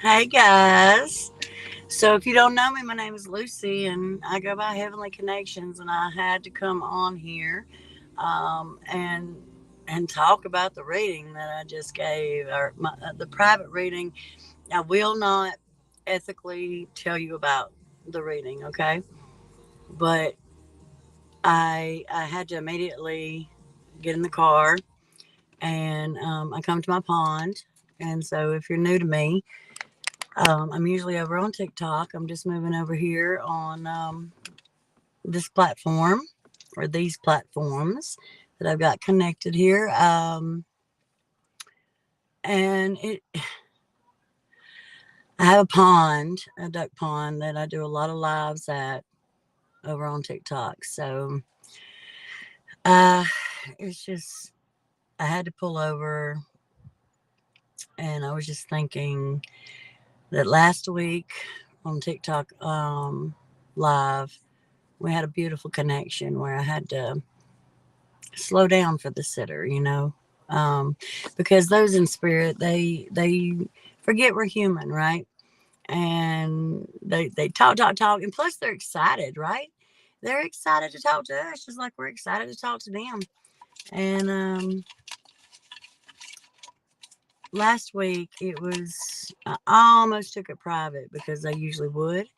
Hey guys. So if you don't know me, my name is Lucy and I go by Heavenly Connections, and I had to come on here um, and and talk about the reading that I just gave, or the private reading. I will not ethically tell you about the reading, okay? But I had to immediately get in the car, and I come to my pond. And so if you're new to me, I'm usually over on TikTok. I'm just moving over here on this platform, or these platforms that I've got connected here. And I have a pond, a duck pond that I do a lot of lives at over on TikTok. So uh, it's just, I had to pull over, and I was just thinking that last week on TikTok live, we had a beautiful connection where I had to slow down for the sitter, um, because those in spirit, they forget we're human, right? And they talk, and plus they're excited, right? They're excited to talk to us, just like we're excited to talk to them. And last week it was, I almost took it private because I usually would,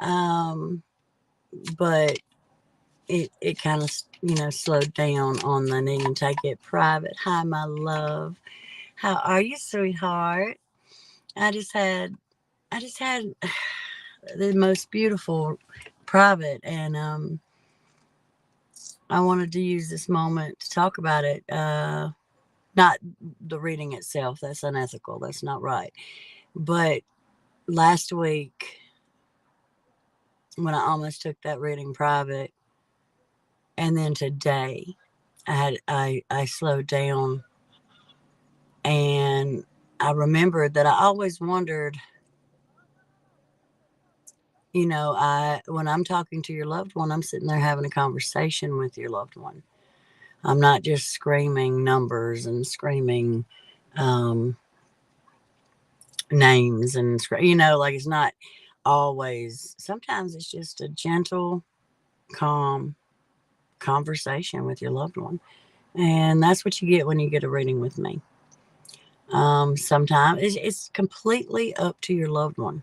um, but it kind of slowed down on the need to take it private. Hi, my love. How are you, sweetheart? I just had I just had the most beautiful private, and I wanted to use this moment to talk about it. Not the reading itself, that's unethical, that's not right. But last week, when I almost took that reading private, and then today I slowed down, and I remembered that I always wondered, I when I'm talking to your loved one, I'm sitting there having a conversation with your loved one. I'm not just screaming numbers and screaming um, names and like, it's not always. Sometimes it's just a gentle, calm conversation with your loved one, and that's what you get when you get a reading with me. Sometimes it's completely up to your loved one,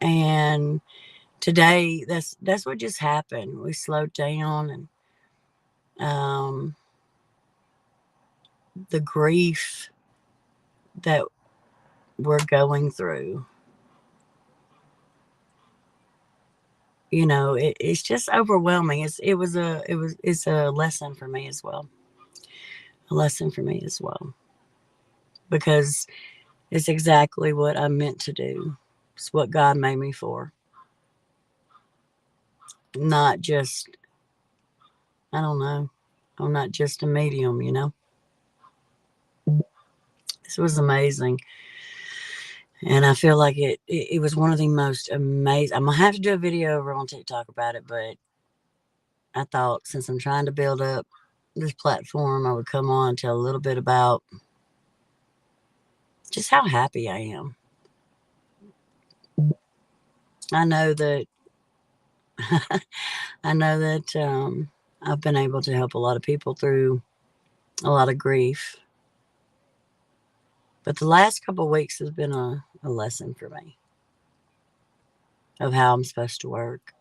and today that's what just happened. We slowed down, and the grief that we're going through, it's just overwhelming. It's a lesson for me as well. A lesson for me as well, because it's exactly what I'm meant to do. It's what God made me for. Not just, I don't know, I'm not just a medium. This was amazing. And I feel like it was one of the most amazing. I'm gonna have to do a video over on TikTok about it, but I thought, since I'm trying to build up this platform, I would come on and tell a little bit about just how happy I am. I know that I know that I've been able to help a lot of people through a lot of grief, but the last couple of weeks has been a lesson for me of how I'm supposed to work.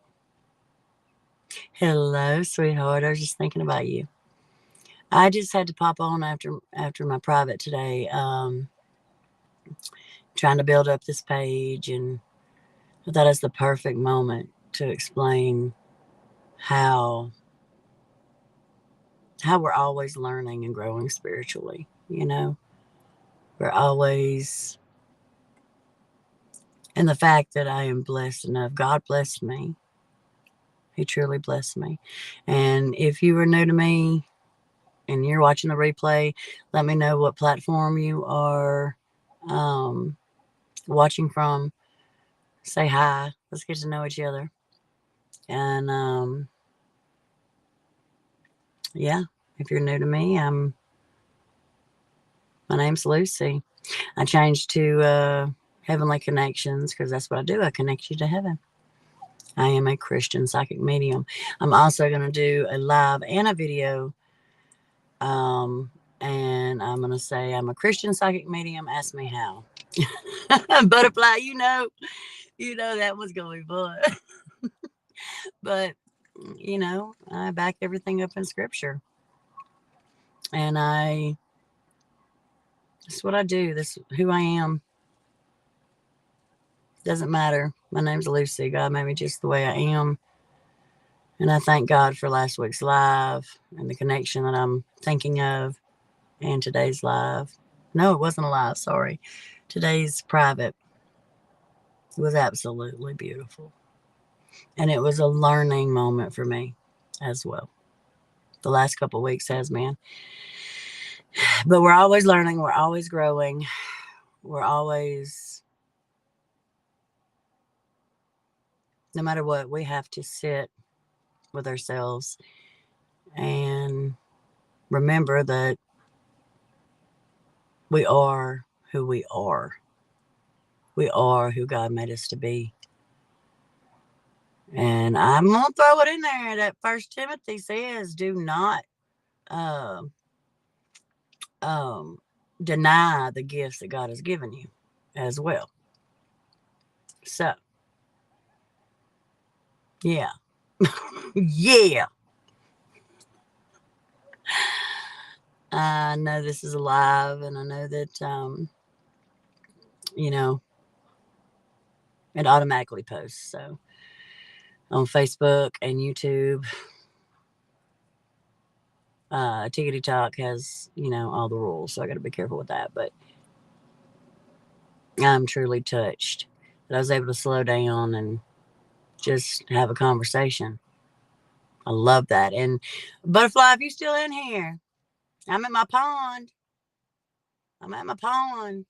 Hello, sweetheart. I was just thinking about you. I just had to pop on after my private today, trying to build up this page, and I thought it's the perfect moment to explain how we're always learning and growing spiritually. We're always, and the fact that I am blessed enough, God blessed me. He truly blessed me. And if you are new to me and you're watching the replay, let me know what platform you are um, watching from. Say hi. Let's get to know each other. And yeah, if you're new to me, my name's Lucy. I changed to heavenly connections, because that's what I do. I connect you to heaven. I am a Christian psychic medium. I'm also going to do a live and a video. And I'm going to say I'm a Christian psychic medium. Ask me how. Butterfly, that was going to be fun. But, I back everything up in scripture. And that's what I do. That's who I am. Doesn't matter. My name's Lucy. God made me just the way I am. And I thank God for last week's live and the connection that I'm thinking of, and today's live. No, it wasn't a live, sorry. Today's private was absolutely beautiful. And it was a learning moment for me as well. The last couple of weeks has been. But we're always learning. We're always growing. We're always, no matter what, we have to sit with ourselves and remember that we are who we are. We are who God made us to be. And I'm going to throw it in there that First Timothy says, do not deny the gifts that God has given you as well. So, yeah. Yeah. I know this is alive, and I know that, it automatically posts. So, on Facebook and YouTube, Tickety Talk has, all the rules. So, I got to be careful with that. But I'm truly touched that I was able to slow down and just have a conversation. I love that. And Butterfly, if you're still in here, I'm at my pond. I'm at my pond.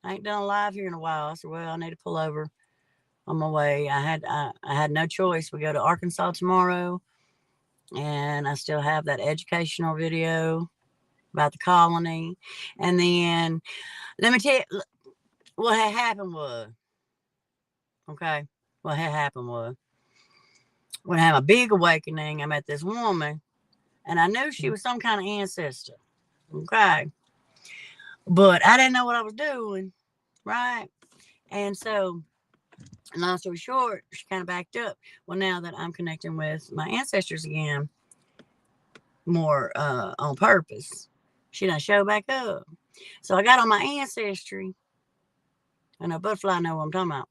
I ain't done a live here in a while. I said, well, I need to pull over on my way. I had no choice. We go to Arkansas tomorrow, and I still have that educational video about the colony. And then let me tell you what had happened was, okay, what had happened was, when I had my big awakening, I met this woman, and I knew she was some kind of ancestor, okay? But I didn't know what I was doing, right? And so, long story short, she kind of backed up. Well, now that I'm connecting with my ancestors again, more on purpose, she done show back up. So I got on my ancestry. I know Butterfly know what I'm talking about.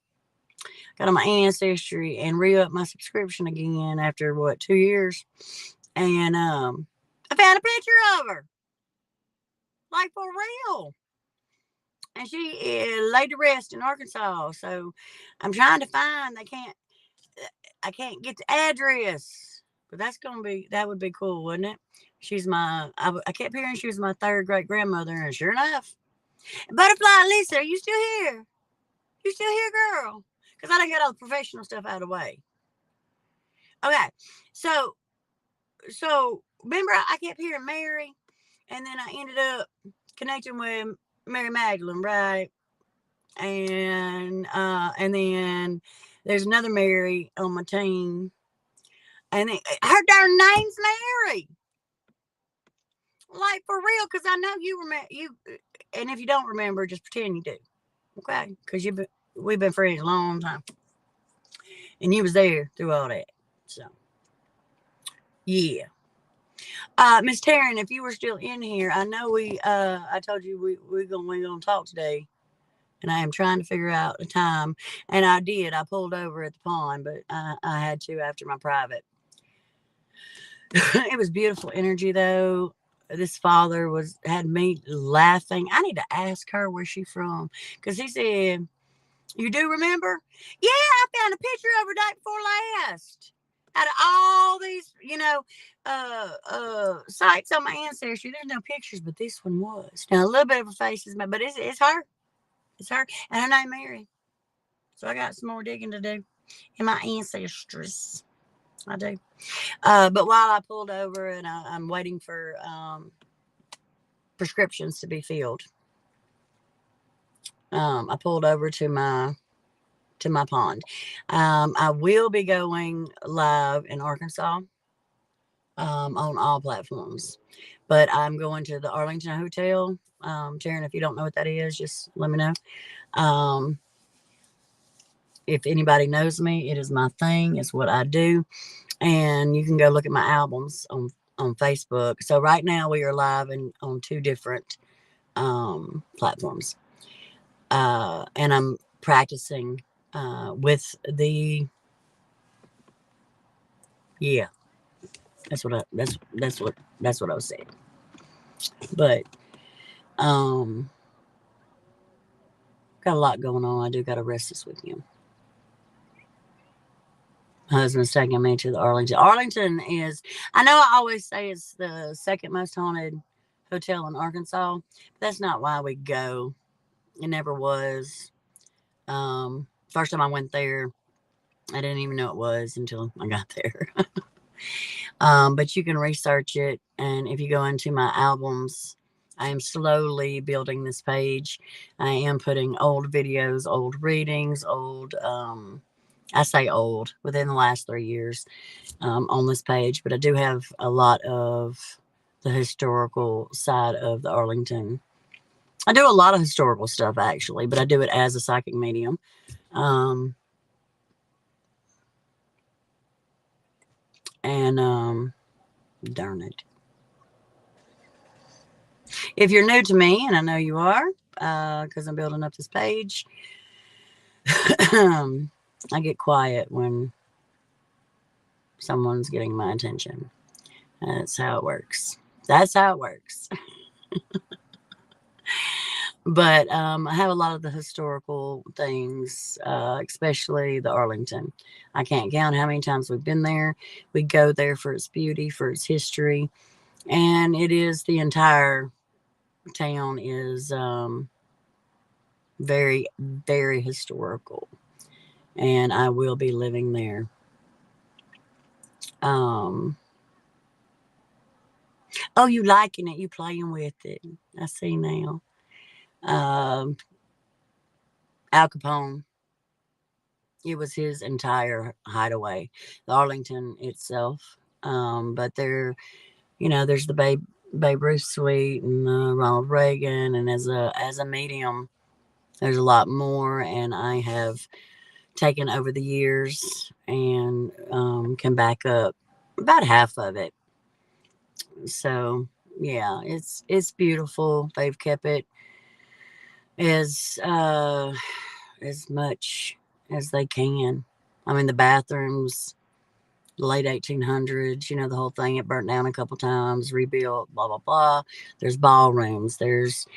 Got on my ancestry and re-up my subscription again after 2 years. And I found a picture of her. Like for real. And she laid to rest in Arkansas. So I'm trying to find. I can't get the address, but that would be cool, wouldn't it? I kept hearing she was my third great grandmother, and sure enough, Butterfly Lisa, are you still here? You still here, girl? Because I done got all the professional stuff out of the way. Okay, so remember I kept hearing Mary, and then I ended up connecting with Mary Magdalene, right? And then there's another Mary on my team, and her darn name's Mary. Like for real, because I know you remember and if you don't remember, just pretend you do, okay? Because we've been friends a long time, and you was there through all that. So yeah. Miss Taryn, if you were still in here, I know I told you we're gonna talk today, and I am trying to figure out a time. And I did. I pulled over at the pond, but I had to after my private. It was beautiful energy, though. This father had me laughing. I need to ask her where she's from, because he said, "You do remember?" Yeah, I found a picture of her day before last. Out of all these, sites on my ancestry, there's no pictures, but this one was. Now a little bit of her face is, but it's her. It's her, and her name Mary. So I got some more digging to do in my ancestries. I do. But while I pulled over and I'm waiting for prescriptions to be filled, I pulled over to my pond. I will be going live in Arkansas on all platforms, but I'm going to the Arlington Hotel. Taryn, if you don't know what that is, just let me know. Um, if anybody knows me, it is my thing. It's what I do, and you can go look at my albums on Facebook. So right now we are live on two different platforms, and I'm practicing with the yeah. That's what I was saying. But um, got a lot going on. I do got to rest this weekend. My husband's taking me to the Arlington. Arlington is, I know I always say it's the second most haunted hotel in Arkansas, but that's not why we go. It never was. First time I went there, I didn't even know it was until I got there. But you can research it. And if you go into my albums, I am slowly building this page. I am putting old videos, old readings, I say old, within the last 3 years on this page. But I do have a lot of the historical side of the Arlington. I do a lot of historical stuff actually, but I do it as a psychic medium. Um, and darn it. If you're new to me, and I know you are, because I'm building up this page, I get quiet when someone's getting my attention. That's how it works. That's how it works. But I have a lot of the historical things, especially the Arlington. I can't count how many times we've been there. We go there for its beauty, for its history, and it is the entire town is very, very historical, and I will be living there. Um, oh, you liking it? You playing with it? I see now. Um, Al Capone. It was his entire hideaway, the Arlington itself. But there's the Babe Ruth suite and Ronald Reagan, and as a medium, there's a lot more, and I have taken over the years and can back up about half of it. So yeah, it's beautiful. They've kept it as as much as they can. I mean, the bathrooms, late 1800s, the whole thing. It burnt down a couple times, rebuilt, blah blah blah. There's ballrooms. There's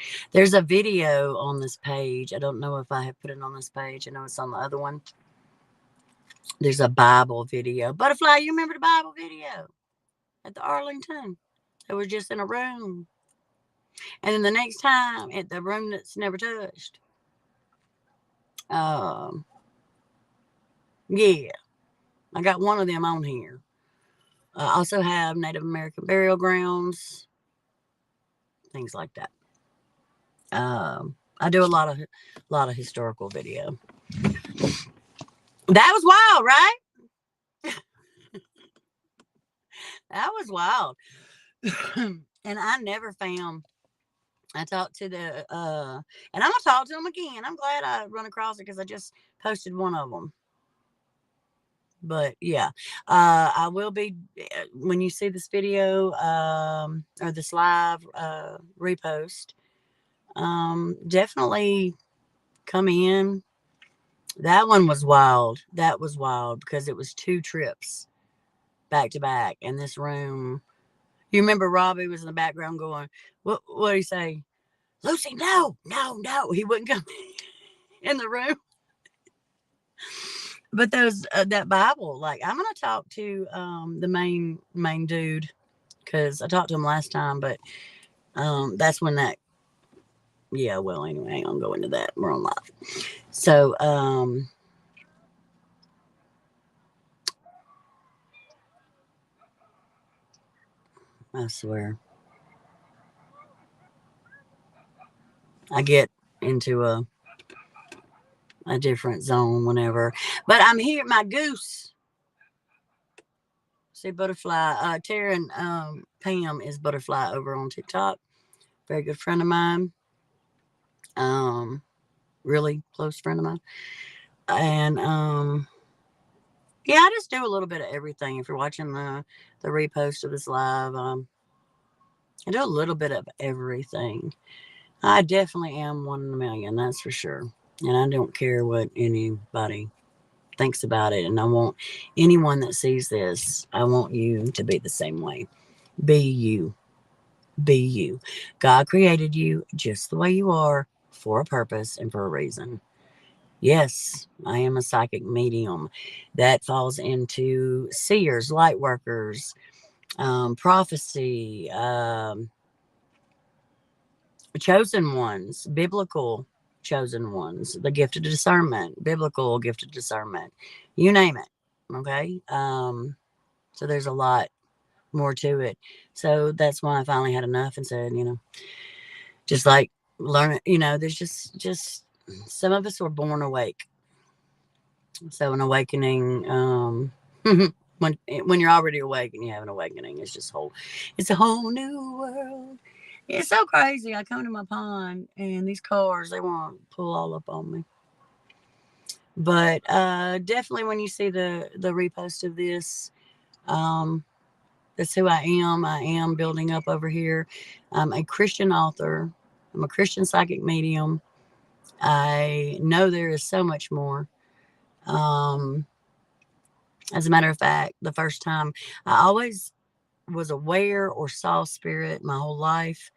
a video on this page. I don't know if I have put it on this page. I know it's on the other one. There's a Bible video. Butterfly, you remember the Bible video at the Arlington? It was just in a room. And then the next time at the room that's never touched. Um, yeah, I got one of them on here. I also have Native American burial grounds, things like that. I do a lot of historical video. That was wild, right? That was wild. And I never found. I talked to and I'm gonna talk to them again. I'm glad I run across it because I just posted one of them. But yeah, I will be when you see this video or this live repost. Definitely come in. That one was wild. That was wild because it was two trips back to back. And this room, you remember Robbie was in the background going, what did he say? Lucy, no, no, no. He wouldn't come in the room. But that Bible, like I'm gonna talk to the main dude because I talked to him last time, but that's when that yeah, well anyway, I ain't gonna go into that. We're on live. So I swear I get into a a different zone whenever. But I'm here. My goose. See butterfly. Tara and Pam is butterfly over on TikTok. Very good friend of mine. Um, really close friend of mine. And yeah, I just do a little bit of everything. If you're watching the repost of this live, I do a little bit of everything. I definitely am one in a million, that's for sure. And I don't care what anybody thinks about it. And I want anyone that sees this, I want you to be the same way. Be you. Be you. God created you just the way you are for a purpose and for a reason. Yes, I am a psychic medium. That falls into seers, light workers, prophecy, chosen ones, biblical chosen ones, the gift of discernment, biblical gift of discernment, you name it. Okay. So there's a lot more to it. So that's why I finally had enough and said, just like learn it, there's just some of us were born awake. So an awakening, when you're already awake and you have an awakening, it's a whole new world. It's so crazy. I come to my pond and these cars, they want to pull all up on me. But definitely when you see the repost of this, that's who I am. I am building up over here. I'm a Christian author. I'm a Christian psychic medium. I know there is so much more. As a matter of fact, the first time I always was aware or saw spirit my whole life.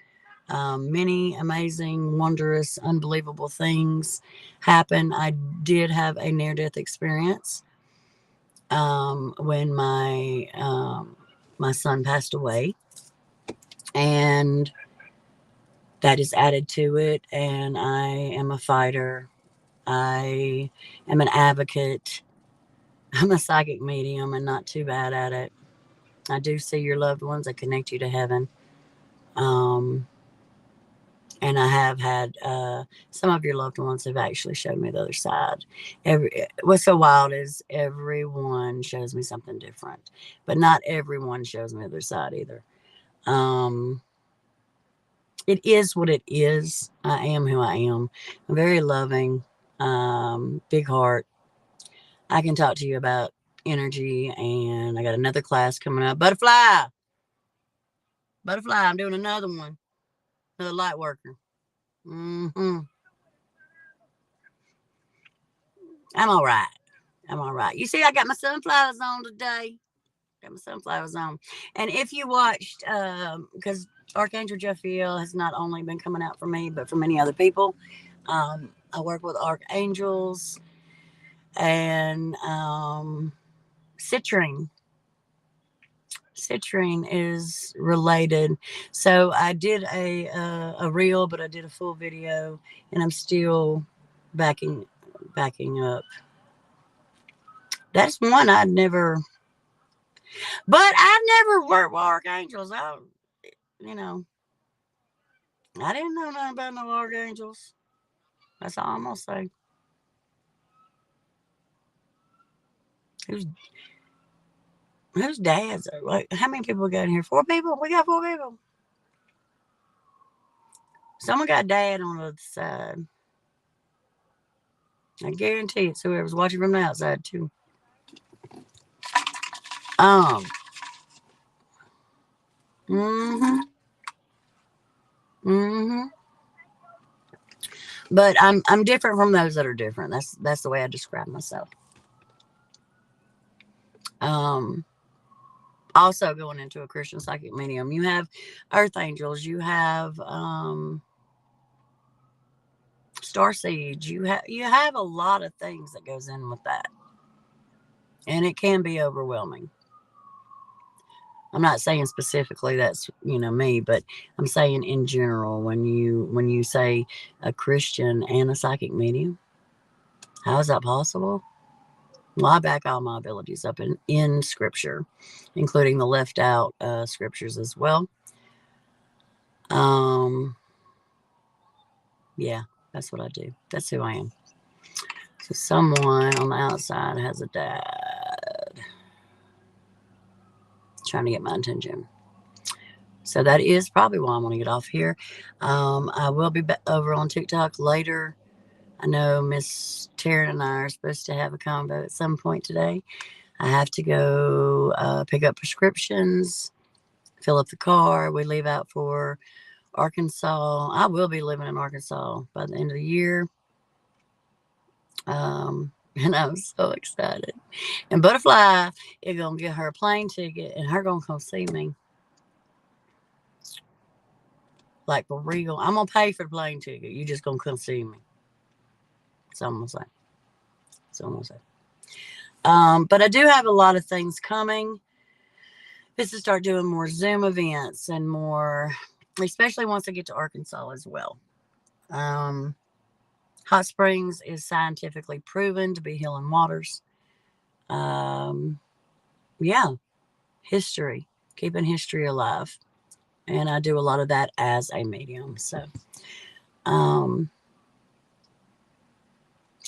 Many amazing, wondrous, unbelievable things happen. I did have a near-death experience when my son passed away, and that is added to it. And I am a fighter. I am an advocate. I'm a psychic medium and not too bad at it. I do see your loved ones. I connect you to heaven. Um, and I have had some of your loved ones have actually showed me the other side. What's so wild is everyone shows me something different, but not everyone shows me the other side either. Um, it is what it is. I am who I am. I'm very loving, big heart. I can talk to you about energy, and I got another class coming up. Butterfly. I'm doing another one. Another light worker. Hmm. I'm all right. I'm all right. You see, I got my sunflowers on today. Got my sunflowers on. And if you watched, because Archangel Jophiel has not only been coming out for me, but for many other people. I work with archangels and citrine. Citrine is related. So I did a reel, but I did a full video, and I'm still backing up. That's one I'd never, but I've never worked with archangels. You know, I didn't know nothing about no archangels. That's all I'm gonna say. Who's whose dads are like? How many people we got in here? 4 people. We got 4 people. Someone got dad on the other side. I guarantee it's whoever's watching from the outside too. Um. Mhm. Mhm. But I'm different from those that are different. That's the way I describe myself. Um. Also going into a Christian psychic medium, you have earth angels. You have star seeds. You have a lot of things that goes in with that, and it can be overwhelming. I'm not saying specifically that's me, but I'm saying in general when you say a Christian and a psychic medium, how is that possible? Well, I back all my abilities up in Scripture, including the left out scriptures as well. Um, yeah, that's what I do. That's who I am. So someone on the outside has a dad trying to get my attention. So that is probably why I'm going to get off here. I will be over on TikTok later. I know Miss Taryn and I are supposed to have a convo at some point today. I have to go pick up prescriptions, fill up the car. We leave out for Arkansas. I will be living in Arkansas by the end of the year. And I'm so excited. And Butterfly is going to get her a plane ticket and her going to come see me. Like for real. I'm going to pay for the plane ticket. You just going to come see me. That's all I'm going to say. That's all I'm going to say. But I do have a lot of things coming. Is to start doing more Zoom events and more, especially once I get to Arkansas as well. Hot springs is scientifically proven to be healing waters. Yeah, history, keeping history alive. And I do a lot of that as a medium. So, I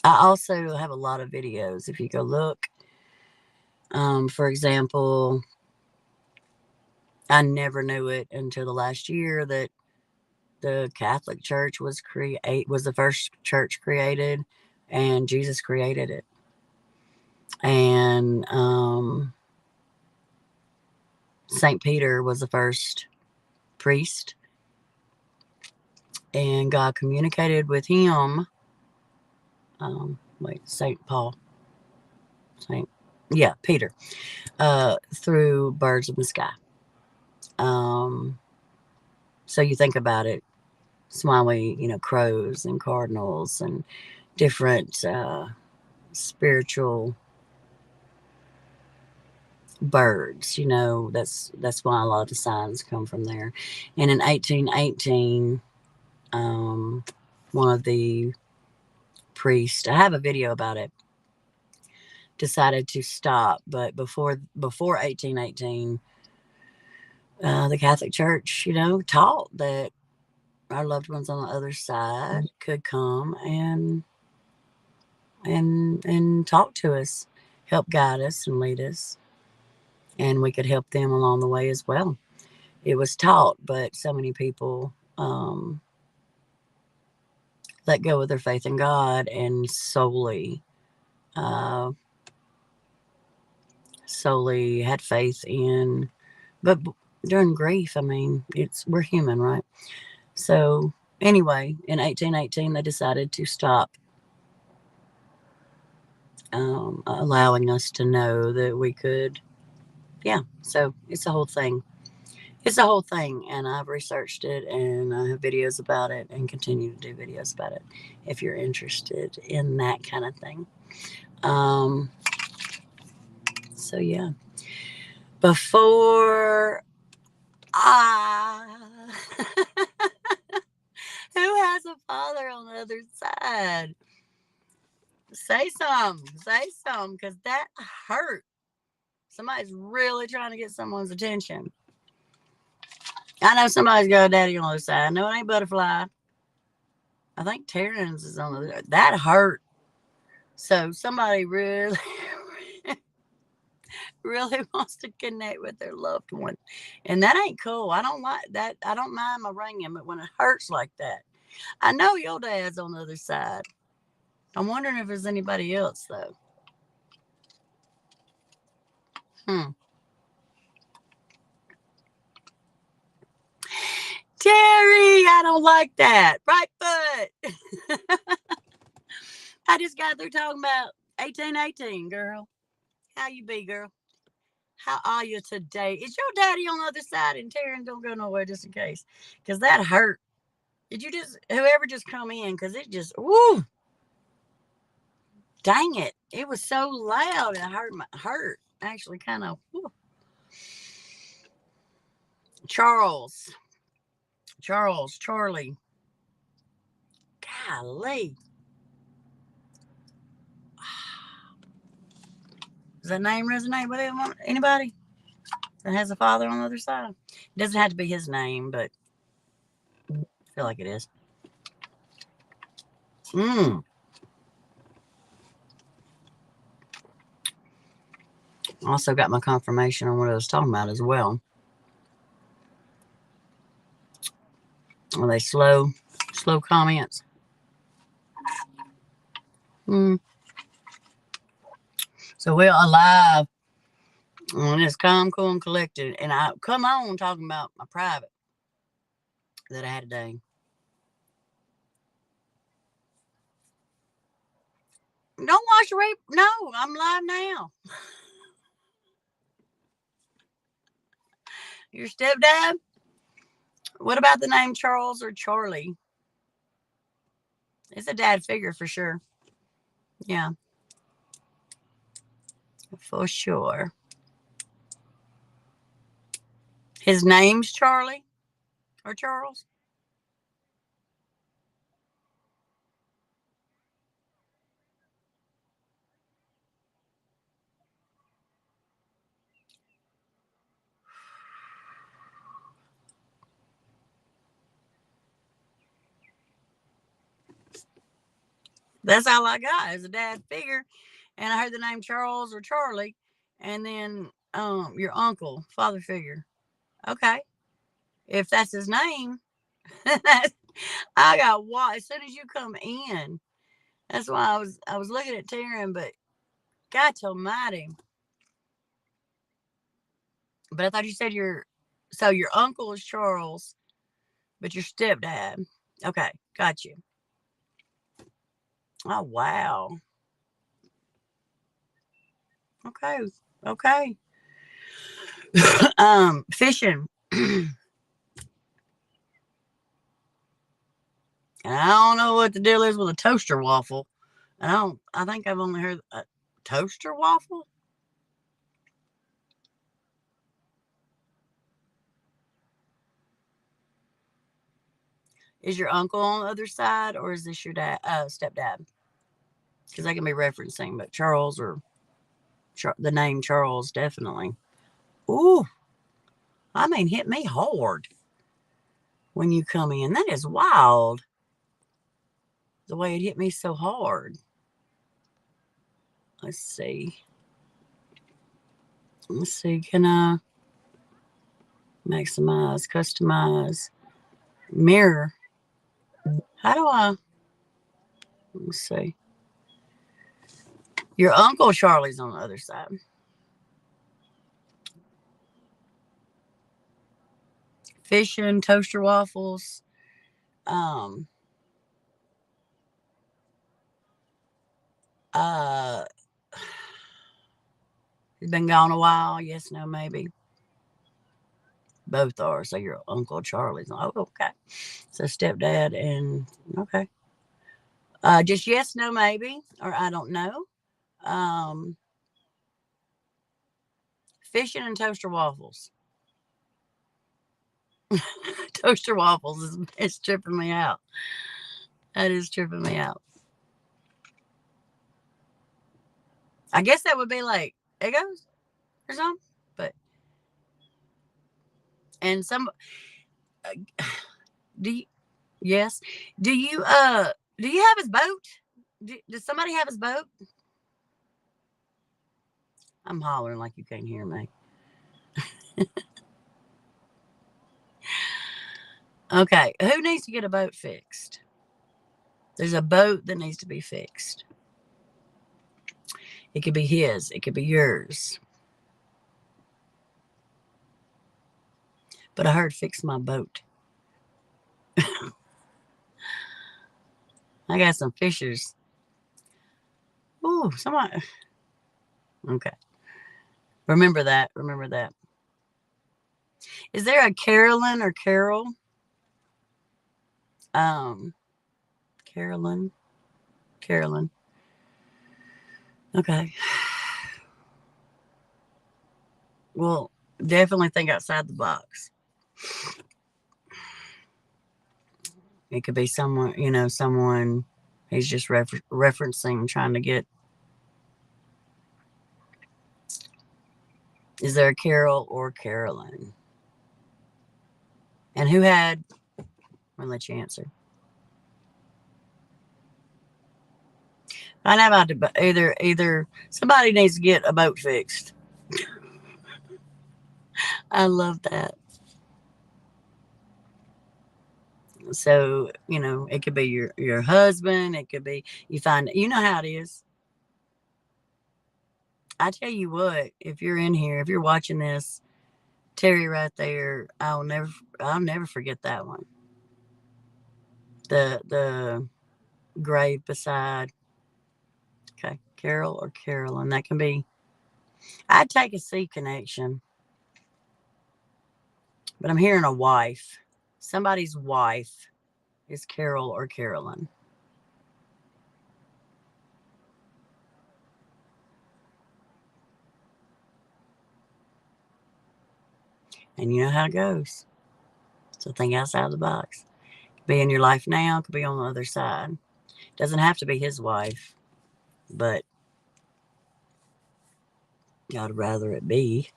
also have a lot of videos. If you go look, for example, I never knew it until the last year that the Catholic Church was the first church created, and Jesus created it. And St. Peter was the first priest, and God communicated with him. St. Paul, Peter, through birds in the sky. So you think about it, that's why we, crows and cardinals and different spiritual birds, that's why a lot of the signs come from there. And in 1818, one of the priests, I have a video about it, decided to stop. But before 1818, the Catholic Church, taught that our loved ones on the other side could come and talk to us, help guide us and lead us, and we could help them along the way as well. It was taught, but so many people let go of their faith in God and solely had faith in, but during grief, we're human, right? So anyway, in 1818, they decided to stop allowing us to know that we could, so it's a whole thing. It's a whole thing, and I've researched it, and I have videos about it, and continue to do videos about it if you're interested in that kind of thing. So yeah, before who has a father on the other side? Say something, because that hurt. Somebody's really trying to get someone's attention. I know somebody's got a daddy on the other side. No, it ain't Butterfly. I think Terrence is on the other. That hurt. So somebody really, really wants to connect with their loved one. And that ain't cool. I don't like that. I don't mind my ringing, but when it hurts like that, I know your dad's on the other side. I'm wondering if there's anybody else, though. Terry, I don't like that. Right foot. I just got through talking about 1818, girl. How you be, girl? How are you today? Is your daddy on the other side? And Terry, don't go nowhere just in case. Because that hurt. Did you whoever just come in, because it just, woo. Dang it. It was so loud. It hurt. Actually, kind of, woo. Charlie. Golly. Does that name resonate with anybody that has a father on the other side? It doesn't have to be his name, but I feel like it is. Also got my confirmation on what I was talking about as well. Are they slow comments? So we're alive on this calm, cool, and collected. And I come on talking about my private that I had today. Don't watch the replay. No, I'm live now. Your stepdad? What about the name Charles or Charlie? It's a dad figure for sure. Yeah. For sure. His name's Charlie or Charles? That's all I got is a dad figure. And I heard the name Charles or Charlie. And then your uncle, father figure. Okay. If that's his name, I got what as soon as you come in. That's why I was looking at Taryn, but God almighty. But I thought you said your uncle is Charles, but your stepdad. Okay, got you. Oh wow. Okay. Okay. Fishing. And I don't know what the deal is with a toaster waffle. I think I've only heard a toaster waffle. Is your uncle on the other side, or is this your dad, stepdad? Because I can be referencing, but Charles or the name Charles definitely. Ooh, I mean, hit me hard when you come in. That is wild. The way it hit me so hard. Let's see. Can I maximize, customize, mirror? How do I? Let's see. Your uncle Charlie's on the other side. Fishing, toaster waffles. Uh, he's been gone a while. Yes, no, maybe. Both are. So your uncle Charlie's. Oh, okay. So stepdad and okay. Just yes, no, maybe, or I don't know. Um, Fishing and toaster waffles. Toaster waffles is tripping me out. That is tripping me out. I guess that would be like Eggos or something, but and some. Do you? Yes. Do you? Do you have his boat? Does somebody have his boat? I'm hollering like you can't hear me. Okay. Who needs to get a boat fixed? There's a boat that needs to be fixed. It could be his. It could be yours. But I heard fix my boat. I got some fishers. Ooh, somebody. Okay. Remember that. Remember that. Is there a Carolyn or Carol? Carolyn. Carolyn. Okay. Well, definitely think outside the box. It could be someone, someone he's just referencing, trying to get. Is there a Carol or Carolyn? And who had? I'll let you answer. I know about either somebody needs to get a boat fixed. I love that. So, it could be your husband. It could be, you know how it is. I tell you what, if you're in here, if you're watching this, Terry right there, I'll never forget that one. The grave beside, okay, Carol or Carolyn. That can be, I'd take a C connection, but I'm hearing a wife. Somebody's wife is Carol or Carolyn. And you know how it goes. So think outside the box. Could be in your life now, could be on the other side. Doesn't have to be his wife, but I'd rather it be.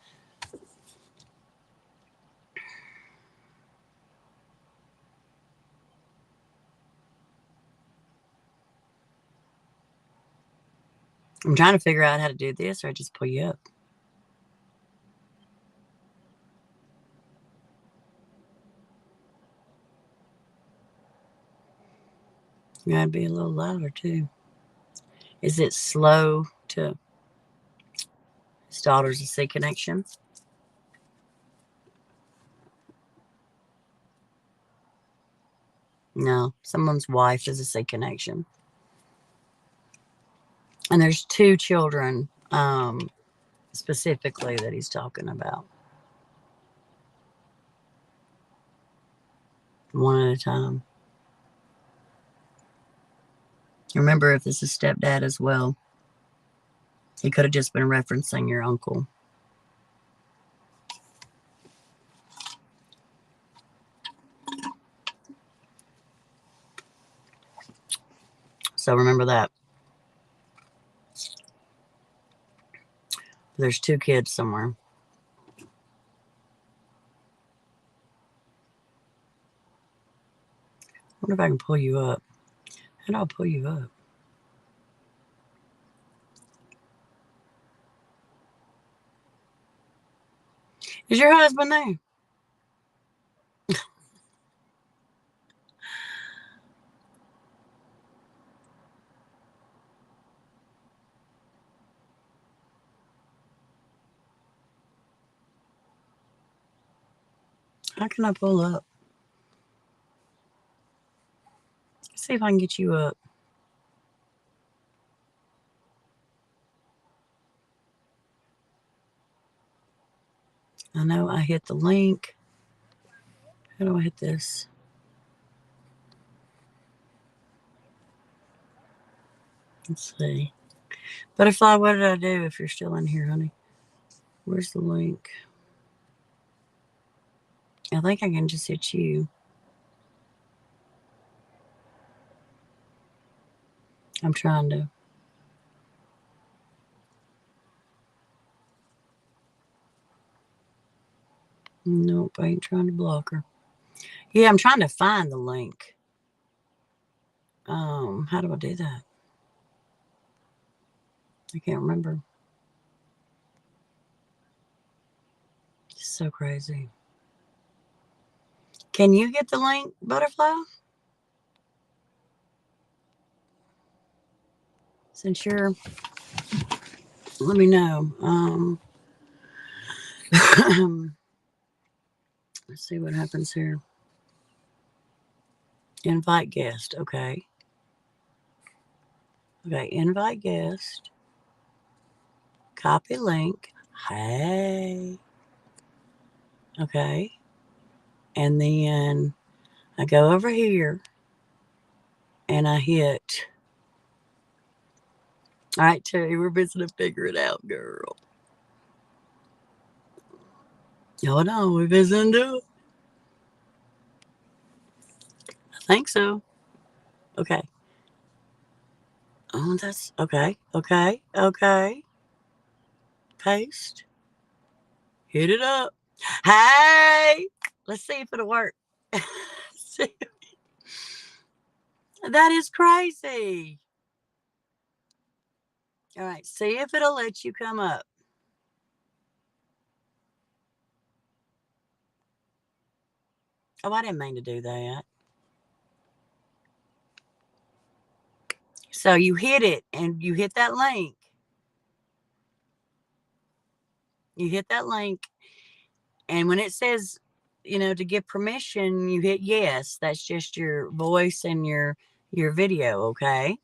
I'm trying to figure out how to do this, or I just pull you up. You gotta be a little louder too. Is it slow to his daughter's a C connection? No, someone's wife is a C connection. And there's two children specifically that he's talking about. One at a time. Remember, if this is stepdad as well, he could have just been referencing your uncle. So remember that. There's two kids somewhere. I wonder if I can pull you up. How do I pull you up? Is your husband there? How can I pull up? Let's see if I can get you up. I know I hit the link. How do I hit this? Let's see. Butterfly, what did I do if you're still in here, honey? Where's the link? I think I can just hit you. I'm trying to. Nope, I ain't trying to block her. Yeah, I'm trying to find the link. How do I do that? I can't remember. It's so crazy. Can you get the link, Butterfly? Since you're, let me know. Let's see what happens here. Invite guest. Okay. Okay. Invite guest. Copy link. Hey. Okay. And then I go over here and I hit. All right, Terry, we're busy to figure it out, girl. Hold on, we're busy to do it. I think so. Okay. Oh, that's okay. Okay. Okay. Paste. Hit it up. Hey, let's see if it'll work. See, that is crazy. All right, see if it'll let you come up. Oh, I didn't mean to do that. So you hit it and you hit that link. You hit that link. And when it says, to give permission, you hit yes. That's just your voice and your video, okay?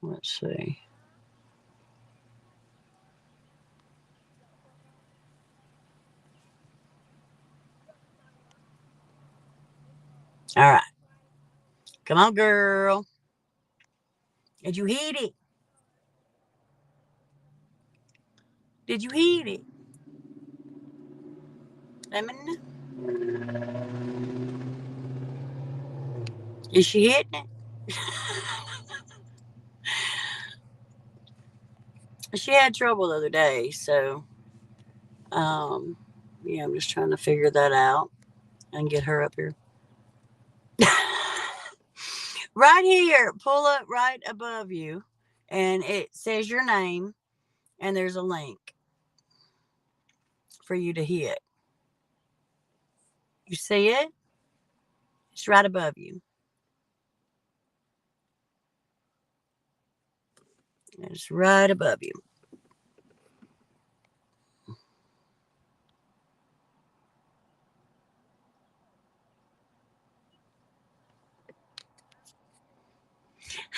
Let's see. All right. Come on, girl. Did you hit it? Did you hit it? Let me know. Is she hitting it? She had trouble the other day, so um, yeah, I'm just trying to figure that out and get her up here. Right here, pull up right above you, and it says your name, and there's a link for you to hit. You see it? It's right above you. It's right above you.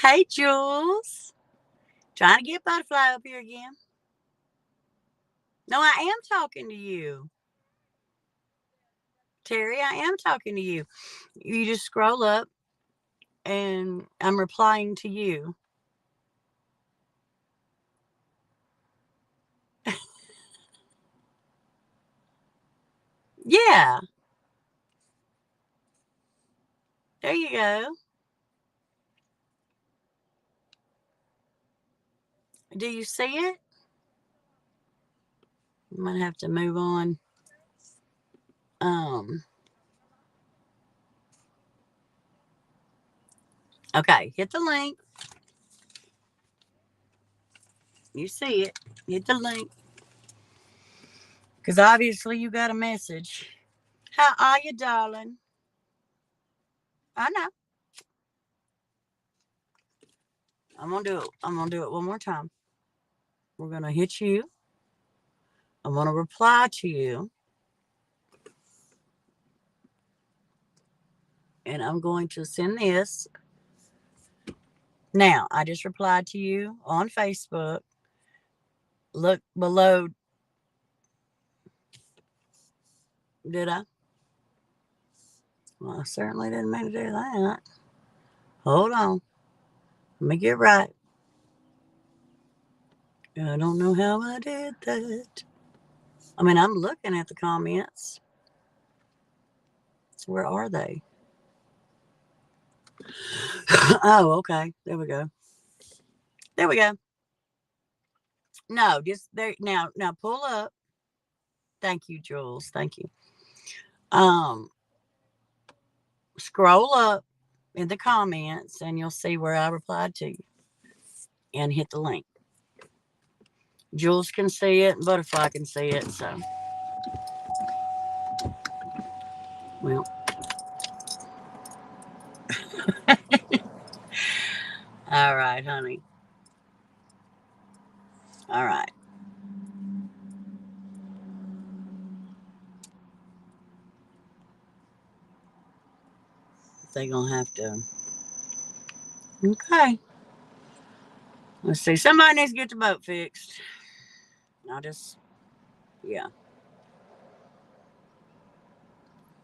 Hey, Jules. Trying to get Butterfly up here again. No, I am talking to you. Terry, I am talking to you. You just scroll up and I'm replying to you. Yeah, there you go. Do you see it? I might have to move on. Um, okay, hit the link. You see it. Hit the link. Because obviously you got a message. How are you, darling? I know. I'm gonna do it. I'm gonna do it one more time. We're gonna hit you. I'm gonna reply to you. And I'm going to send this. Now, I just replied to you on Facebook. Look below. Did I? Well, I certainly didn't mean to do that. Hold on. Let me get right. I don't know how I did that. I mean, I'm looking at the comments. So where are they? Oh, okay. There we go. There we go. No, just there now. Now pull up. Thank you, Jules. Thank you. Um, Scroll up in the comments, and you'll see where I replied to you, and hit the link. Jules can see it, and Butterfly can see it. So, well, all right, honey. All right. They're gonna have to. Okay. Let's see. Somebody needs to get the boat fixed. I just, yeah.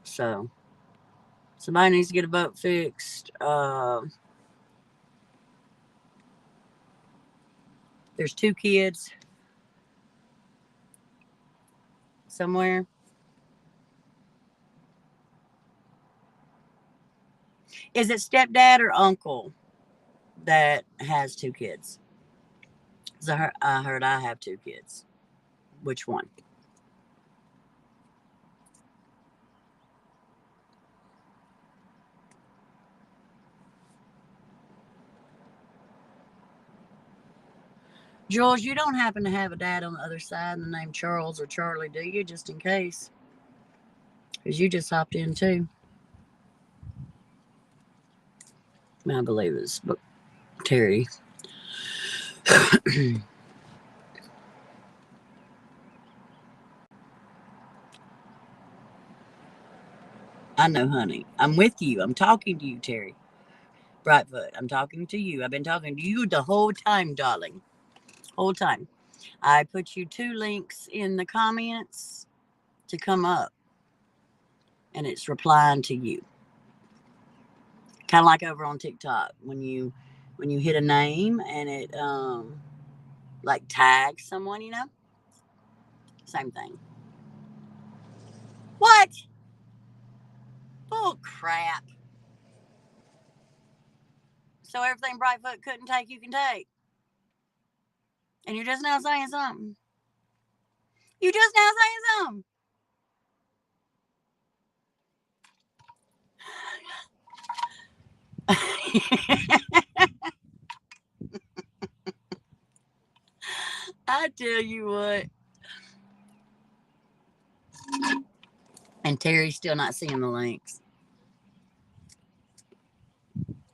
So somebody needs to get a boat fixed. There's two kids somewhere. Is it stepdad or uncle that has two kids? 'Cause I heard I have two kids. Which one? Jules, you don't happen to have a dad on the other side in the name Charles or Charlie, do you? Just in case. Because you just hopped in too. I believe it's Terry. I know, honey. I'm with you. I'm talking to you, Terry. Brightfoot, I'm talking to you. I've been talking to you the whole time, darling. Whole time. I put you 2 links in the comments to come up, and it's replying to you. Kind of like over on TikTok when you hit a name and it like tags someone, you know? Same thing. What? Bull crap. So everything Brightfoot couldn't take, you can take. And you're just now saying something. You just now saying something. I tell you what. And Terry's still not seeing the links.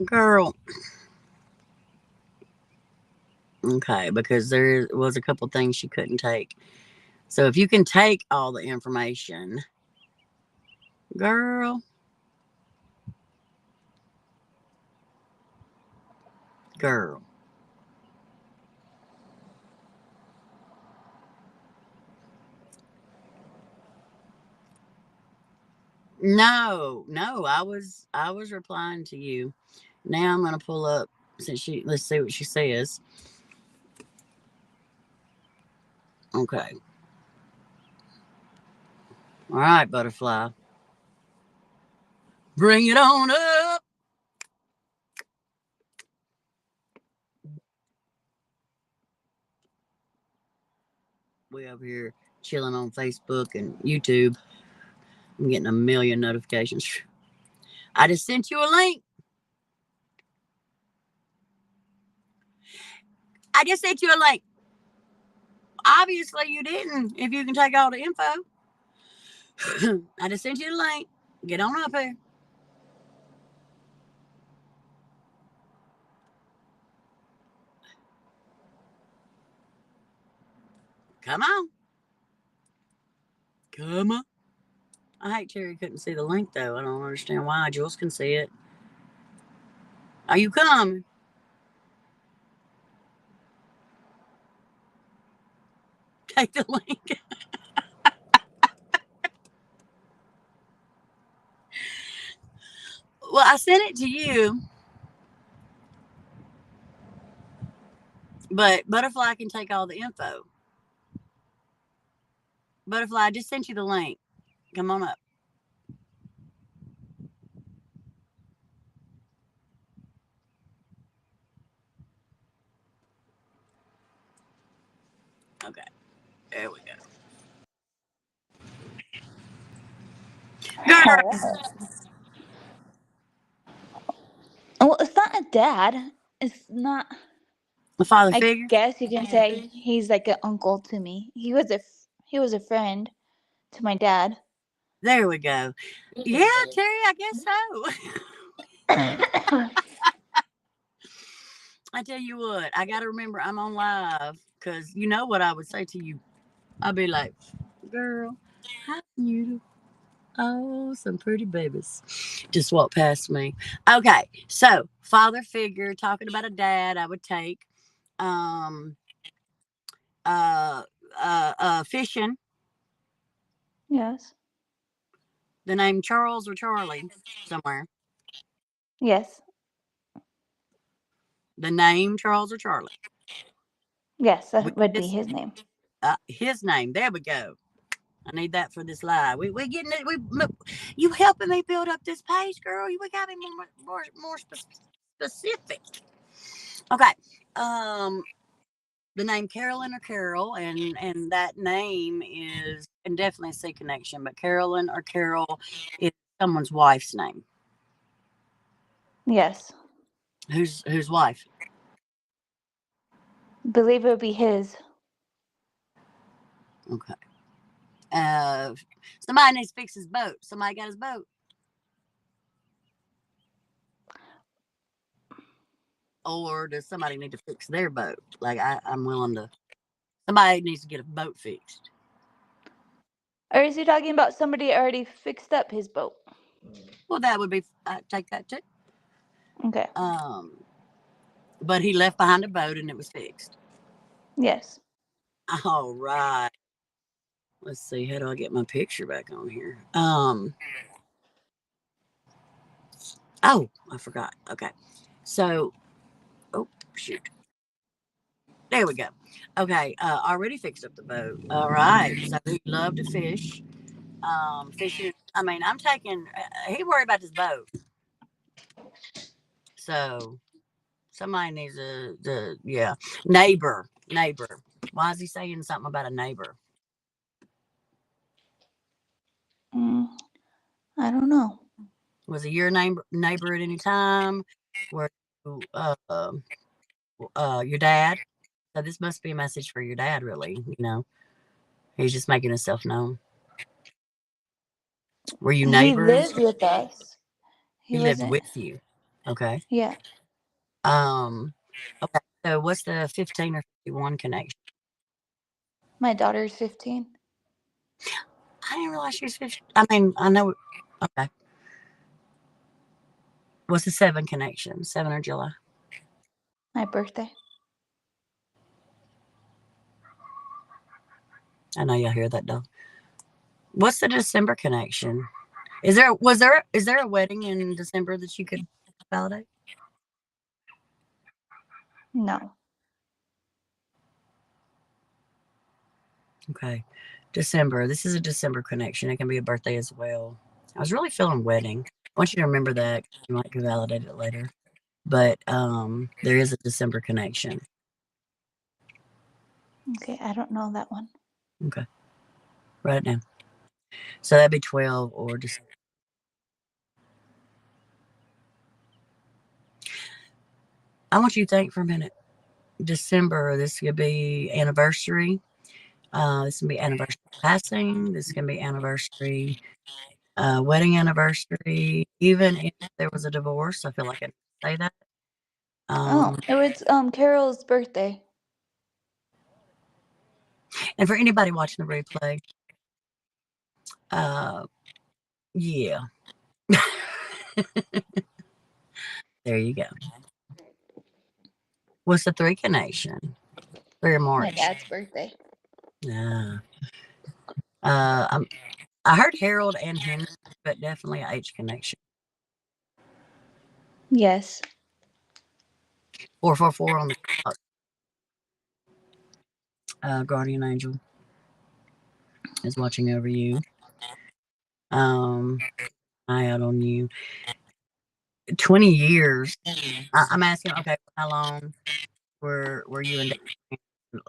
Girl. Okay, because there was a couple things she couldn't take. So if you can take all the information, girl. Girl. No, I was replying to you. Now I'm gonna pull up since let's see what she says. Okay. All right, butterfly. Bring it on up. We over here chilling on Facebook and YouTube. I'm getting a million notifications. I just sent you a link. I just sent you a link. Obviously you didn't, if you can take all the info. I just sent you the link. Get on up here. Come on. Come on. I hate Terry couldn't see the link though. I don't understand why. Jules can see it. Are you coming? Take the link. Well, I sent it to you. But Butterfly can take all the info. Butterfly, I just sent you the link. Come on up. Okay. There we go. Well, it's not a dad. It's not. The father I figure? guess you can say he's like an uncle to me. He was a friend to my dad. There we go. Yeah, Terry, I guess so. I tell you what, I got to remember I'm on live because you know what I would say to you. I'd be like, girl, how beautiful. Oh, some pretty babies just walked past me. Okay, so father figure, talking about a dad, I would take um fishing. Yes. The name Charles or Charlie somewhere. Yes. The name Charles or Charlie. Yes, that would be his name. His name. There we go. I need that for this live. We getting it. You helping me build up this page, girl. We got to be more specific. Okay. The name Carolyn or Carol, and that name is, and definitely C connection, but Carolyn or Carol is someone's wife's name. Yes. Whose wife? Believe it would be his. Okay. Somebody needs to fix his boat. Somebody got his boat. Or does somebody need to fix their boat? Like I'm willing to. Somebody needs to get a boat fixed. Or is he talking about somebody already fixed up his boat? Well, that would be. I take that too. Okay. But he left behind a boat and it was fixed. Yes. All right. Let's see. How do I get my picture back on here? Oh, I forgot. Okay. So, oh shoot. There we go. Okay. Already fixed up the boat. All right. So he loved to fish. Fishing. I mean, I'm taking. He worried about this boat. So somebody needs yeah, neighbor. Why is he saying something about a neighbor? Mm, I don't know. Was he your neighbor at any time? Were you, your dad? So this must be a message for your dad, really. He's just making himself known. Were you He neighbors? lived with us. He He lived wasn't. with you. Okay. Yeah. Um. Okay. So what's the 15 or 51 connection? My daughter's 15. I didn't realize she was 15. I mean, I know. Okay. What's the 7 connection? 7 or July? My birthday. I know y'all hear that though. What's the December connection? Is there a wedding in December that you could validate? No. Okay. December. This is a December connection. It can be a birthday as well. I was really feeling wedding. I want you to remember that. You might can validate it later. But there is a December connection. Okay, I don't know that one. Okay. Write it down. So that'd be 12 or December. I want you to think for a minute. December, this could be anniversary. This can be anniversary passing. This can be anniversary, wedding anniversary. Even if there was a divorce, I feel like I can say that. Oh, it was Carol's birthday. And for anybody watching the replay, uh, yeah, there you go. What's the 3 connection? 3 or My March. dad's birthday. Yeah. I heard Harold and Henry, but definitely a H connection. Yes. 444 on the clock. Guardian angel is watching over you. Eye out on you. 20 years. I'm asking, okay, how long were you in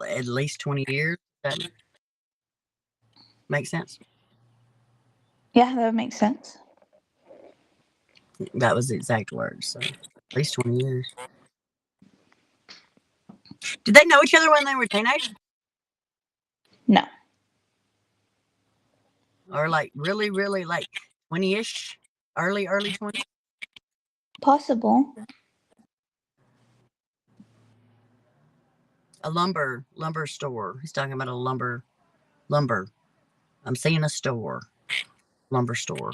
at least 20 years? That makes sense? Yeah, that makes sense. That was the exact words. So at least 20 years. Did they know each other when they were teenagers? No. Or like really, really like 20-ish? Early 20s? Possible. A lumber store. He's talking about a lumber. I'm seeing a store. Lumber store.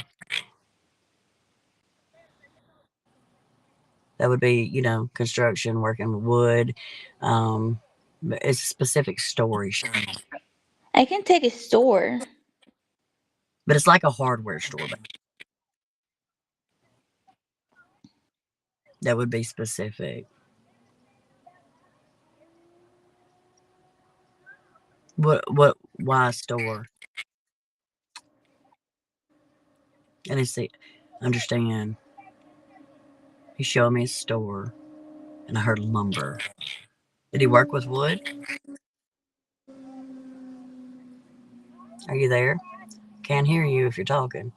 That would be, construction, working with wood. It's a specific story, I can take a store. but it's like a hardware store. That would be specific. Why store? And it's the, understand. He's showing me a store, and I heard lumber. Did he work with wood? Are you there? Can't hear you if you're talking.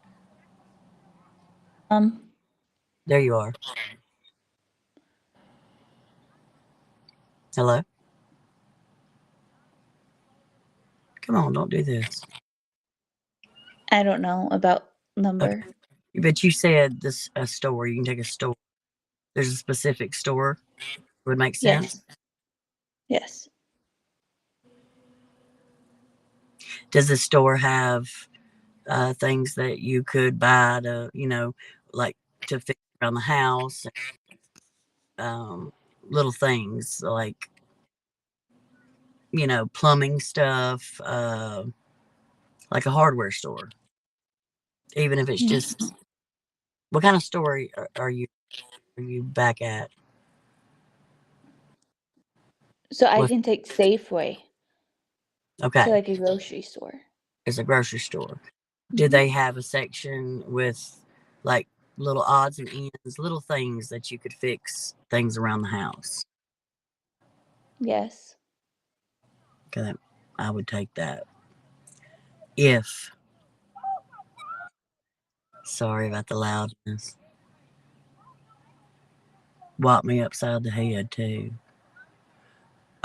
There you are. Hello? Come on, don't do this. I don't know about Okay. number. But you said this a store. You can take a store. There's a specific store. Would make sense. Yes. Yes. Does the store have things that you could buy to, like to fix around the house? Um, Little things like, plumbing stuff, like a hardware store. Even if it's Mm. just, what kind of store are you back at? So I What? can take Safeway to Okay, like a grocery store. it's a grocery store. Do Hmm. they have a section with like little odds and ends, little things that you could fix things around the house? Yes. Okay, I would take that. If, sorry about the loudness, whopped me upside the head too.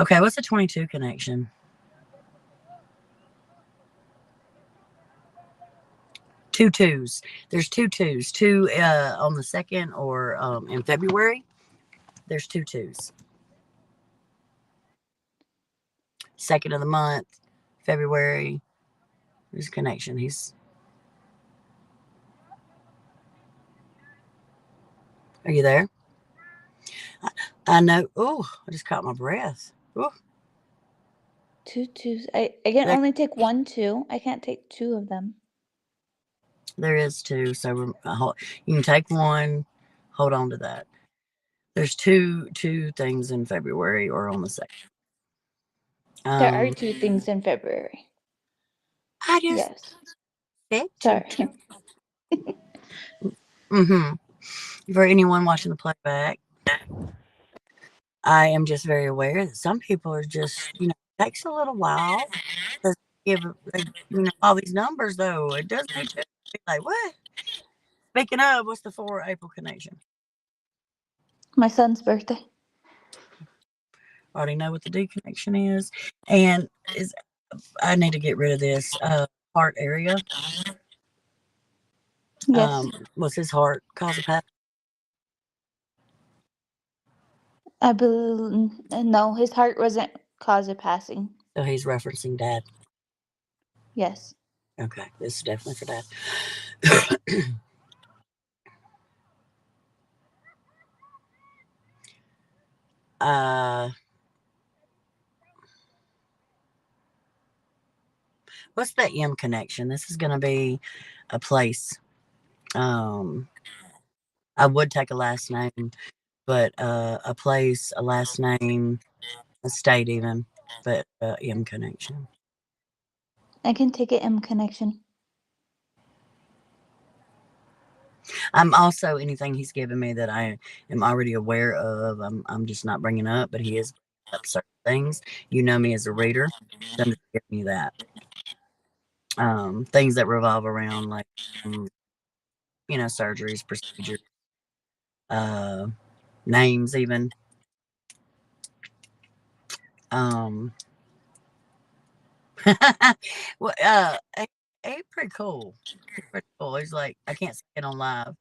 Okay, what's a 22 connection? Two twos. There's two twos. Two on the second or in February. There's two twos. Second of the month, February. There's a connection. Are you there? I, I know. Oh, I just caught my breath. Oh, Two twos. I can there, only take one two. I can't take two of them. there is two. So you can take one. Hold on to that. There's two things in February or on the second. There are Um, two things in February. I just Yes. said two. Sorry. Mm-hmm. For anyone watching the playback, I am just very aware that some people are just, it takes a little while to give, all these numbers, though. It does need to be like, what? Speaking of, what's the 4 April connection? My son's birthday. Already know what the D connection is. And I need to get rid of this heart area. Yes. Was his heart cause of path? I believe no, his heart wasn't cause of passing. So he's referencing dad. Yes. Okay, this is definitely for dad. uh, what's the M connection? This is going to be a place. Um, I would take a last name, but a place, a last name, a state, even, but M connection. I can take an M connection. I'm also anything he's given me that I am already aware of. I'm just not bringing up, but he is bringing up certain things. You know me as a reader, so I'm just giving you that. Things that revolve around like, surgeries, procedures, uh, names, even. Um, well, pretty cool. Pretty cool. He's like, I can't say it on live.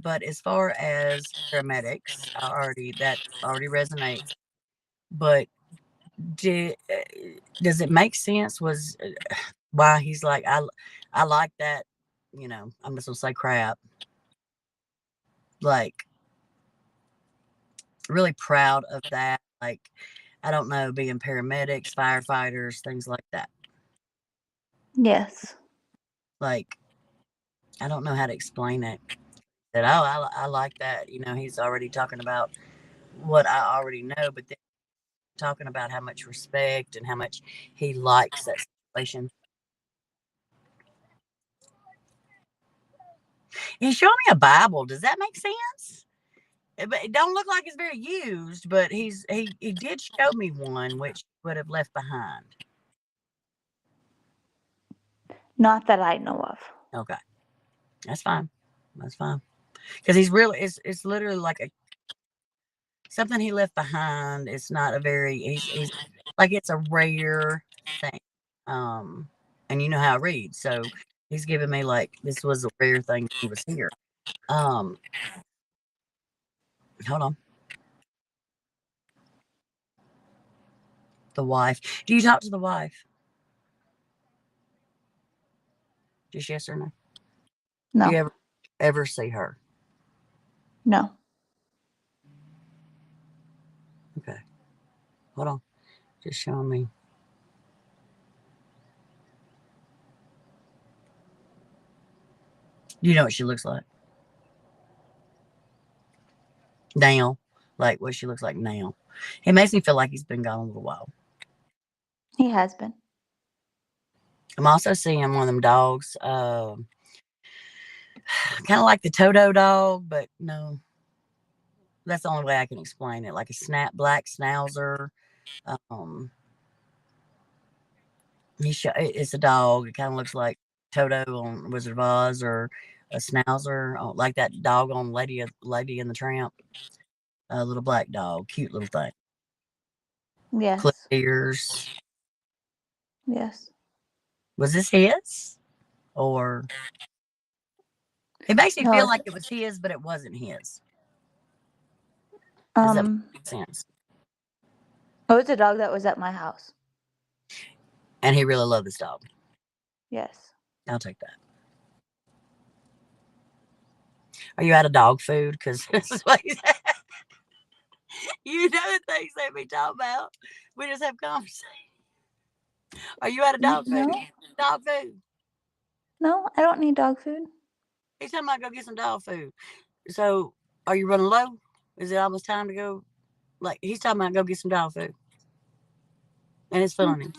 But as far as paramedics, that already resonates. But does it make sense? Was why he's like, I like that. I'm just gonna say crap. Like, really proud of that. Like, I don't know, being paramedics, firefighters, things like that. Yes. Like, I don't know how to explain it. That, oh, I like that. He's already talking about what I already know, but then talking about how much respect and how much he likes that situation. He showed me a Bible. Does that make sense? It don't look like it's very used, but he did show me one which would have left behind. Not that I know of. Okay, that's fine. That's fine. Because he's really, it's literally like something he left behind. It's not a very, he's like, it's a rare. thing. And you know how I read, so he's giving me like this was a rare thing he was here. Um, hold on. The wife. Do you talk to the wife? Just yes or no? Do you No. ever see her? No. Okay. Hold on. Just showing me. Do you know what she looks like now? Like what she looks like now. It makes me feel like he's been gone a little while. He has been. I'm also seeing one of them dogs, kind of like the Toto dog, but no, that's the only way I can explain it. Like a black schnauzer. Um, it's a dog. It kind of looks like Toto on Wizard of Oz, or a schnauzer, like that dog on Lady and the Tramp. A little black dog, cute little thing. Clip Yes. ears. Yes. Was this his? Or it makes me No, feel it's like it was his, but it wasn't his. Does that um make sense? it was a dog that was at my house. And he really loved this dog. Yes. I'll take that. Are you out of dog food? Because this is what you know the things they be talking about. We just have conversation. Are you out of dog food? No. Dog food. No, I don't need dog food. He's talking about go get some dog food. So are you running low? Is it almost time to go? Like he's talking about go get some dog food. And it's Mm. funny.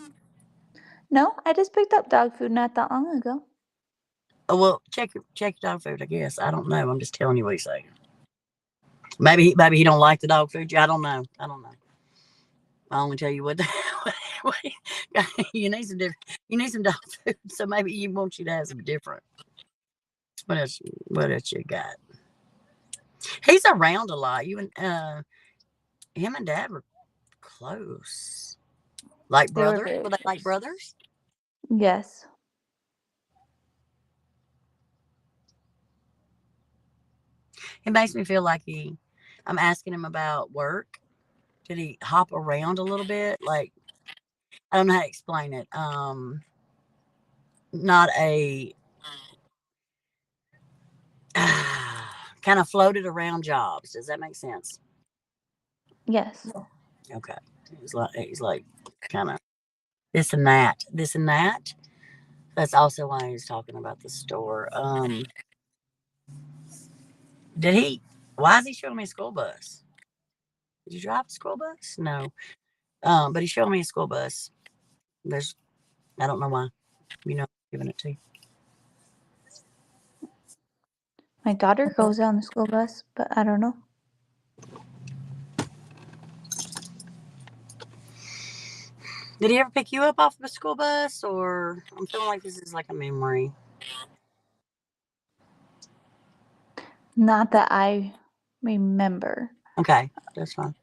No, I just picked up dog food not that long ago. Oh well, check your dog food, I guess. I don't know. I'm just telling you what he's saying. Maybe he don't like the dog food. I don't know. I don't know. I only tell you what, what you need some different. You need some dog food, so maybe he wants you to have some different. What else? What else you got? He's around a lot. You and him and Dad were close, like They were brothers. very Were they like close. brothers? Yes. It makes me feel like he. I'm asking him about work. Did he hop around a little bit? Like I don't know how to explain it. Not a kind of floated around jobs. Does that make sense? Yes. Okay. He's like kind of this and that, this and that. That's also why he's talking about the store. Did he? Why is he showing me a school bus? Did you drive a school bus? No. But he's showing me a school bus. There's, I don't know why. You know, I'm giving it to you. My daughter goes on the school bus, but I don't know. Did he ever pick you up off of a school bus, or I'm feeling like this is like a memory? Not that I remember. Okay, that's fine.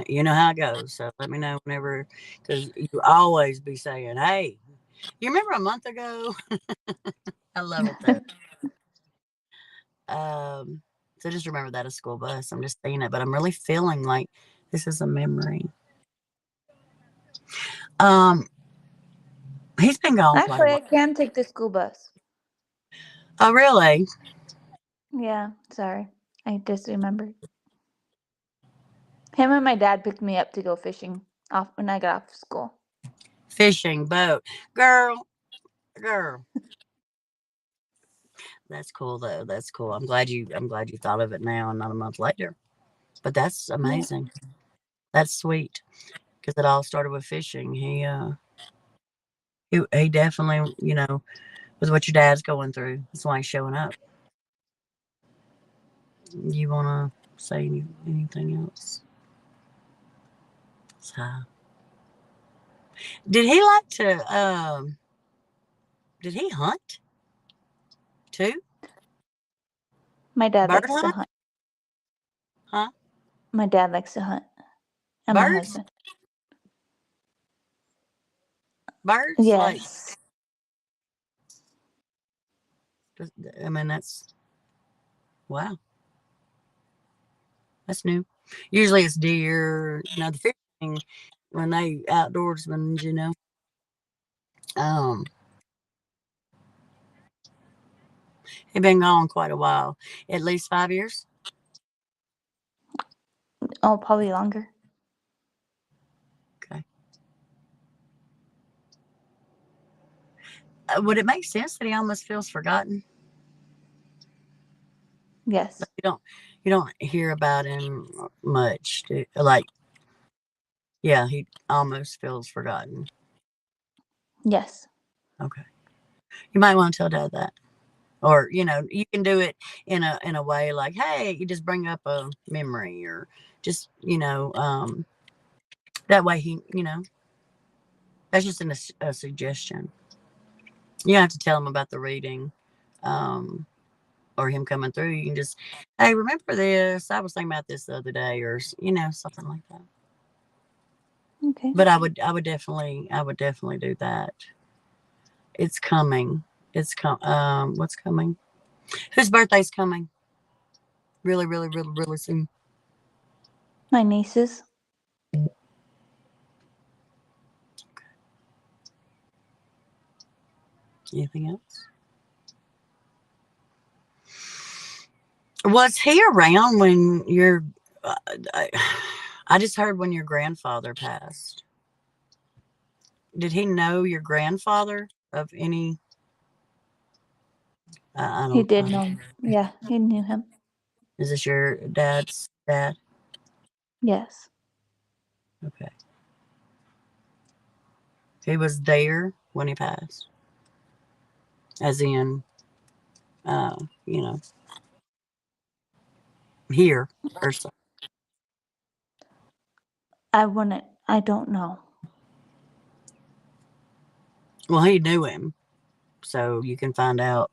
You know how it goes. So let me know whenever, because you always be saying, "Hey, you remember a month ago?" I love it though. Um, so just remember that a school bus. I'm just saying it, but I'm really feeling like this is a memory. Um, he's been gone quite a Actually, while. I can take the school bus. Oh, really? Yeah, sorry. I just remembered. Him and my dad picked me up to go fishing off when I got off school. Fishing boat, girl, girl. That's cool though. That's cool. I'm glad you thought of it now and not a month later. But that's Yeah. amazing. That's sweet because it all started with fishing. He definitely was what your dad's going through. That's why he's showing up. You want to say anything else? So, did he like to? Did he hunt too? My dad Bird likes to hunt? hunt. Huh? My dad likes to hunt. And my Birds? husband. Birds, like, Yes. I mean, wow, that's new. Usually it's deer, the fishing when they outdoorsmen, Um, he been gone quite a while, at least 5 years. Oh, probably longer. Okay. Would it make sense that he almost feels forgotten? Yes. Like, you don't hear about him much. Like, yeah, he almost feels forgotten. Yes. Okay. You might want to tell Dad that. Or, you can do it in a way like, hey, you just bring up a memory, or just, that way that's just a suggestion. You don't have to tell him about the reading, um, or him coming through. You can just, hey, remember this? I was thinking about this the other day, or something like that. Okay. But I would definitely do that. It's coming. What's coming? Whose birthday's coming? Really, really, really, really soon. My nieces. Anything else? Was he around when your? Uh, I, I just heard when your grandfather passed. Did he know your grandfather of any? I He don't. did know him. Yeah, he knew him. Is this your dad's dad? Yes. Okay. He was there when he passed, as in, uh, you know, here or so. I don't know. Well, he knew him, so you can find out.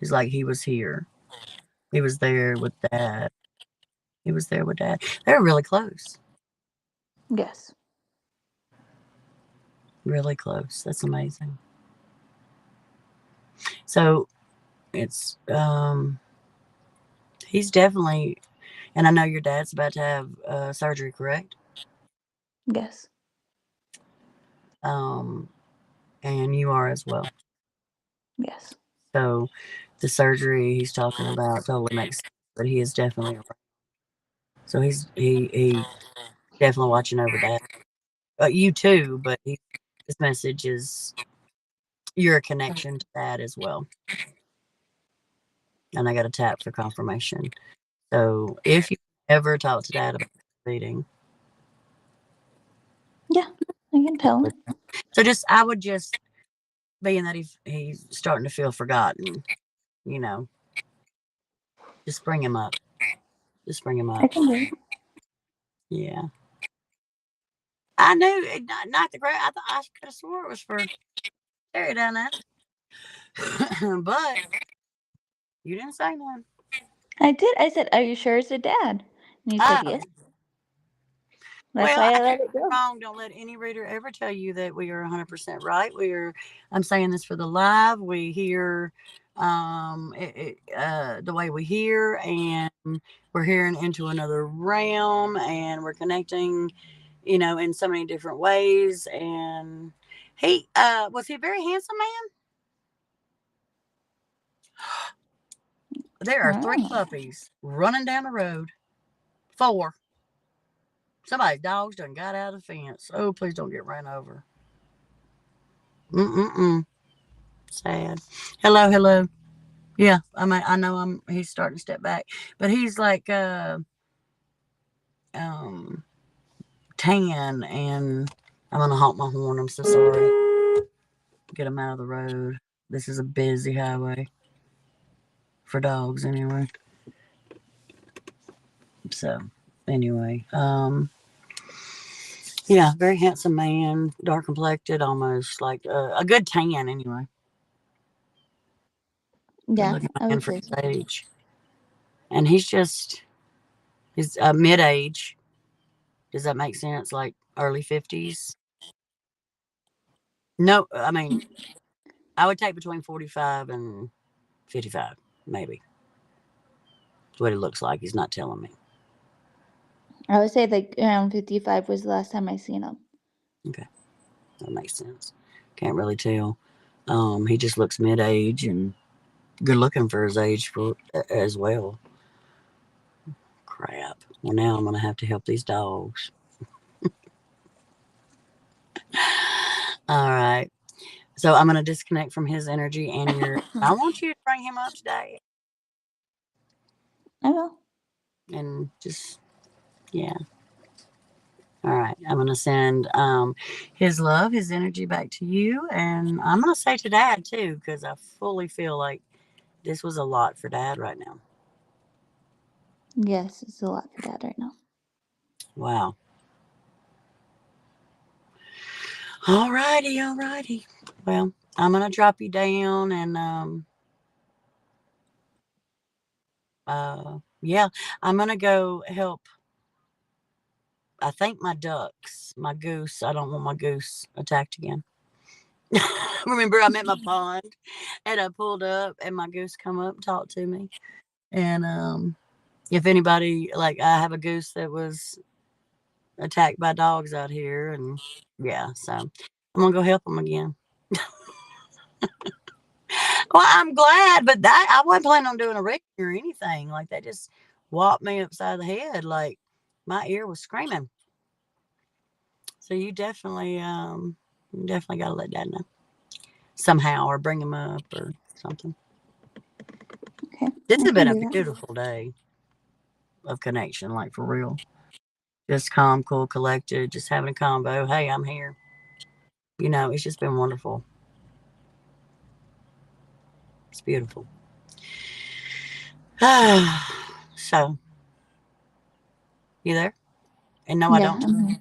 He's like, he was here. He was there with dad. He was there with dad. They were really close. Yes. Really close. That's amazing. So it's he's definitely, and I know your dad's about to have surgery, correct? Yes. Um, and you are as well. Yes. So the surgery he's talking about totally makes sense, but he is definitely around. So he definitely watching over dad. You too, but his message is you're a connection to that as well. And I got a tap for confirmation. So if you ever talk to dad about reading, Yeah, I can tell him. so I would just, being that he's starting to feel forgotten, you know, just bring him up. Just bring him I up. can do it. Yeah. I knew it, not the great. I could have swore it was for Terry down there, but you didn't say none. I did. I said, "Are you sure it's a dad?" And you said, Oh, "Yes." That's well, why I I can't let it be go. wrong. Don't let any reader ever tell you that we are 100% right. I'm saying this for the live. We hear the way we hear, and we're hearing into another realm, and we're connecting, in so many different ways. And he was he a very handsome man? There are three Oh. puppies running down the road. Four. Somebody's dogs done got out of the fence. Oh, please don't get run over. Mm-mm-mm. Sad. Hello, hello. Yeah, I know he's starting to step back. But he's like um tan, and I'm gonna honk my horn. I'm so sorry. Get him out of the road. This is a busy highway for dogs anyway. So anyway, yeah, very handsome man, dark complected, almost like a good tan anyway. Good Yeah, looking I man would for say his so. age. And he's mid age. Does that make sense? Like early 50s? No, I mean, I would take between 45 and 55, maybe. That's what it looks like. He's not telling me. I would say like around 55 was the last time I seen him. Okay, that makes sense. Can't really tell. He just looks mid-age and good looking for his age for as well. Crap. Well, now I'm gonna have to help these dogs. All right. So I'm gonna disconnect from his energy and your. I want you to bring him up today I will. and just yeah. All right. I'm gonna send his love, his energy back to you, and I'm gonna say to Dad too because I fully feel like this was a lot for Dad right now. Yes, it's a lot for Dad right now. Wow. All righty. All righty. Well, I'm gonna drop you down and yeah, I'm gonna go help. I think my ducks, my goose. I don't want my goose attacked again. Remember, I'm at my pond and I pulled up and my goose come up and talked to me. And if anybody like, I have a goose that was attacked by dogs out here, and yeah, so I'm gonna go help them again. Well, I'm glad, but that I wasn't planning on doing a rescue or anything. Like they just whopped me upside the head, like my ear was screaming. So you definitely got to let Dad know somehow, or bring him up or something. Okay, This I has can been a do that. beautiful day of connection, like for real. Just calm, cool, collected, just having a combo. Hey, I'm here. It's just been wonderful. It's beautiful. So, you there? And no, I Yeah, don't. I'm here.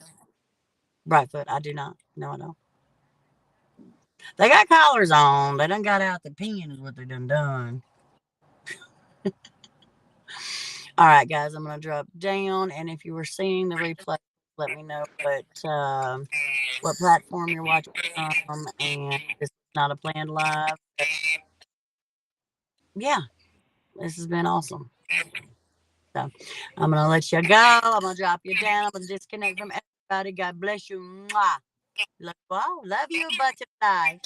Brightfoot, I do not. No, I don't. They got collars on. They done got out the pen, is what they done. All right, guys, I'm going to drop down. And if you were seeing the replay, let me know what platform you're watching from. And this is not a planned live. But yeah, this has been awesome. So I'm going to let you go. I'm going to drop you down. I'm going to disconnect from everybody. God bless you. Mwah. Love you all. Love you, butterfly.